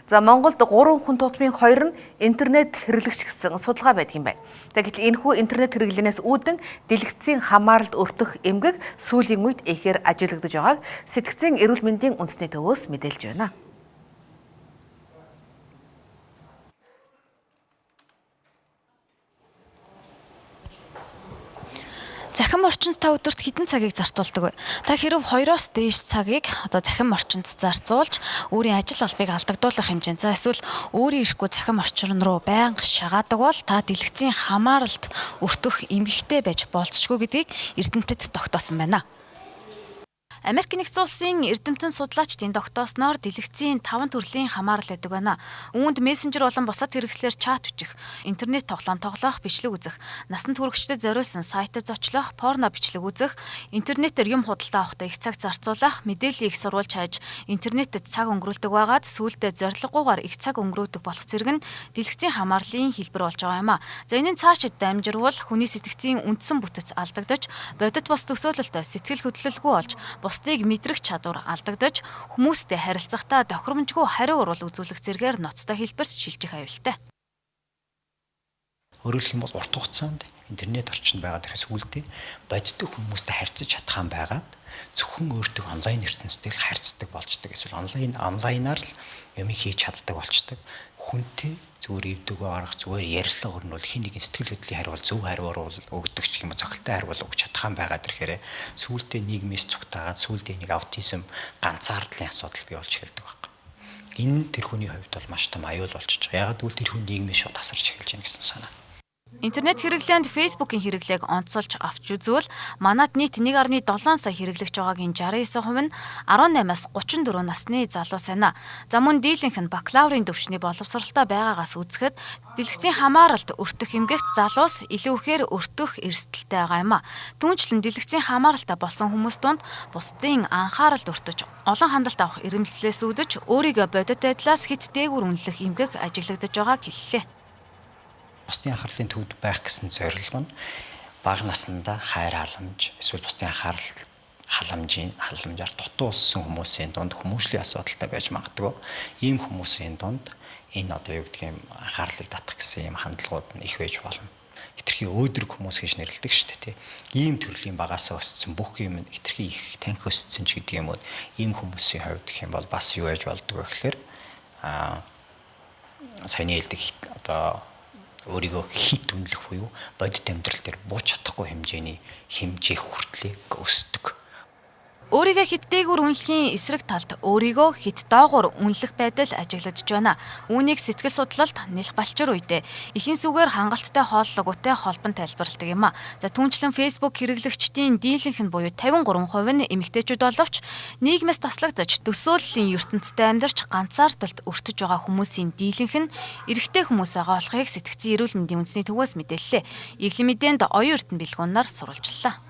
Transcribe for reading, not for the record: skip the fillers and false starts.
За Монголд 3 хүн тутмын 2 нь интернет хэрэглэгч гэсэн судалгаа байдаг юм байна. Гэтэл энэхүү интернет хэрэглэнээс үүдэн дэлгэцийн хамааралд өртөх эмгэг сүүлийн үед ихээр ажиглагдаж байгааг сэтгцийн эрүүл мэндийн үндэсний төвөөс мэдээлж байна. Захин орчинд та өдөрт хэдэн цагийг зарцуулдаг вэ? Та хэрв 2-оос дээш цагийг захин орчинд зарцуулж өөрийн ажил албыг алдагдуулах хэмжээнд эсвэл өөрийн ирэхгүй захин орчин руу байнга шагаадаг бол та дэлгэцийн хамааралд өртөх эмгэгтэй байж болцшгүй гэдгийг эрдэмтэд тогтоосон байна. Америк нэгдсэн улсын эрдэмтэн судлаачдын тогтоосноор дэлгэцийн 5 төрлийн хамаарал байдаг байна. Үүнд мессенжер болон бусад хэрэгслээр чат бичих, интернет тоглоом тоглох, бичлэг үзэх, насанд хүрэгчдэд зориулсан сайтад зочлох, порно бичлэг үзэх, интернетээр юм худалдаа авахдаа их цаг зарцуулах, мэдээллийг их сурвалж хайж, интернетэд цаг өнгөрүүлдэг байгаад сүүлдээ зорилгогүйгээр их цаг өнгөрөөдөг болох зэрэг нь дэлгэцийн хамаарлын хэлбэр болж байгаа юм а. За энэний цаашид дамжирвал хүний сэтгцийн үндсэн бүтэц алдагдаж, бодит бос төсөөлөлтөд сэтгэл хөдлөлгүй болж бусдыг мэдрэх чадвар алдагдаж хүмүүстэй харилцахдаа тохиромжгүй хариу урвал үзүүлэх зэргээр ноцтой хэлбэрс шилжих аюултай. Өөрөөр хэлэх юм бол урт хугацаанд интернет орчинд байгаа тэрхээс үлдээ бодиттой хүмүүстэй харьцаж чадхаан байгаад зөвхөн өөртөө онлайн ертөнцтэй л харьцдаг болчдөг. Эсвэл онлайнаар л юм хийж чаддаг болчдөг. Хүнтэй зүгээр өвдөгөө арга зүгээр ярьслага өрнөл хин нэгэн сэтгэл хөдлөлийн хариу бол зөв хариу өгдөг ч юм уу цогцолтой хариу бол өгч чадхаан байгаад ирэхээр сүүлдээ нийгмээс цугтаагаад сүүлдээ нэг аутизм ганцаардлын асуудал бий болж эхэлдэг байна. Энэ тэр хүний хувьд бол маш том аюул болчихж байгаа. Ягаад гэвэл тэр хүн нийгмээс шууд тасарч эхэлж байна гэсэн санаа. Интернет хэрэглээнд Facebook-ийн хэрэглээг онцолж авч үзвэл манад нийт 1.7 сая хэрэглэгч байгаагийн 69% нь 18-аас 34 насны залуус байна. За мөн дийлэнх нь бакалаврын төвчний боловсралтай байгаагаас үзэхэд дэлгэцийн хамааралд өртөх эмгэгт залуус илүү ихээр өртөх эрсдэлтэй байгаа юм а. Түүнчлэн дэлгэцийн хамааралтай болсон хүмүүс донд бусдын анхааралд өртөж, олон хандлт авах ирэмцлээс үүдэж өөрийгөө бодит байдлаас хит дээгүүр үнэлэх эмгэг ажиглагдаж байгааг хэллээ. Бусдын анхаарлын төвд байх гэсэн зорилго нь бага наснда хайр халамж эсвэл бусдын халамжаар дутуу болсон хүмүүсийн дунд хүмүүжлийн асуудалтай байж магадгүй. Ийм хүмүүсийн дунд энэ одоо юу гэдгийг анхаарлыг татах гэсэн ийм хандлагууд нь их байж болно. Хитрхи өөдрөг хүмүүс гэж нэрлэдэг шүү дээ, тий. Ийм төрлийн багасаа өссөн бүх юм хитрхи их танхи өссөн ч гэдэг юм уу. Ийм хүмүүсийн хувьд гэх юм бол бас юу яаж болдог вэ гэхээр саяны хэлдэг одоо өөрийгөө хит үнэлэх буюу бодит амьдрал дээр бууж чадахгүй хэмжээний хэмжээ хүртлэх өсдөг. Өөрийгөө хит дээгүүр үнэлэхийн эсрэг талд өөрийгөө хит доогуур үнэлэх байдал ажиглагдж байна. Үүнийг сэтгэл судлалт нэлх балчир үедээ ихэнх сүгээр хангалттай хооллоготой холбон тайлбарладаг юм а. За түүнчлэн Facebook хэрэглэгчдийн дийлэнх нь буюу 53% нь эмэгтэйчүүд боловч нийгмээс таслагдаж төсөөллийн ертөнцтэй амьдарч ганцаардалд өртөж байгаа хүмүүсийн дийлэнх нь эрэгтэй хүмүүс байгаа болохыг сэтгцийн эрүүл мэндийн үндэсний төвөөс мэдээллээ. Иглийн мэдээнд оюун эрдэнэ бэлгүүнээр сурвалжлаа.